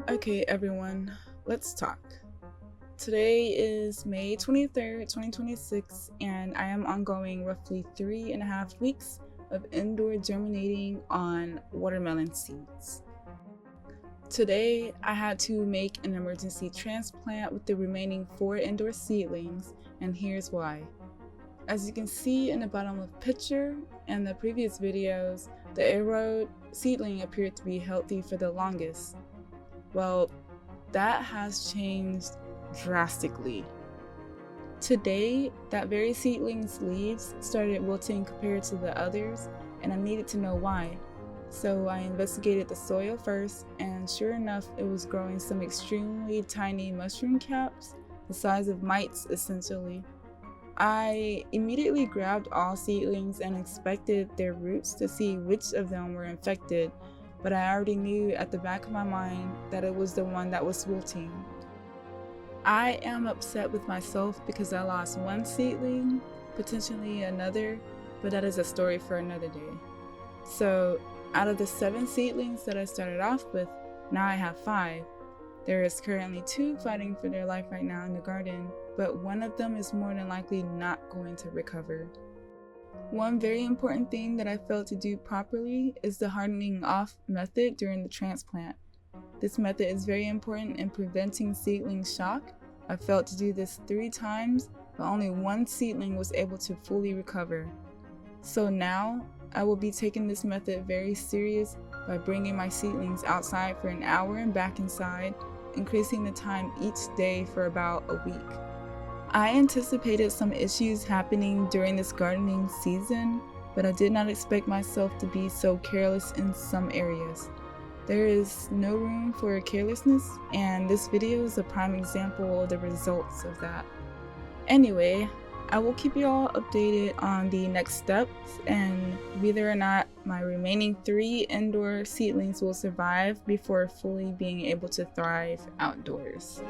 Okay, everyone, let's talk. Today is May 23rd, 2026, and I am ongoing roughly 3.5 weeks of indoor germinating on watermelon seeds. Today, I had to make an emergency transplant with the remaining 4 indoor seedlings, and here's why. As you can see in the bottom of the picture and the previous videos, the arrowed seedling appeared to be healthy for the longest. Well, that has changed drastically. Today, that very seedling's leaves started wilting compared to the others, and I needed to know why. So I investigated the soil first, and sure enough, it was growing some extremely tiny mushroom caps, the size of mites essentially. I immediately grabbed all seedlings and inspected their roots to see which of them were infected, but I already knew at the back of my mind that it was the one that was wilting. I am upset with myself because I lost one seedling, potentially another, but that is a story for another day. So out of the 7 seedlings that I started off with, now I have 5. There is currently 2 fighting for their life right now in the garden, but one of them is more than likely not going to recover. One very important thing that I failed to do properly is the hardening off method during the transplant. This method is very important in preventing seedling shock. I failed to do this 3 times, but only 1 seedling was able to fully recover. So now, I will be taking this method very serious by bringing my seedlings outside for an hour and back inside, increasing the time each day for about a week. I anticipated some issues happening during this gardening season, but I did not expect myself to be so careless in some areas. There is no room for carelessness, and this video is a prime example of the results of that. Anyway, I will keep you all updated on the next steps and whether or not my remaining 3 indoor seedlings will survive before fully being able to thrive outdoors.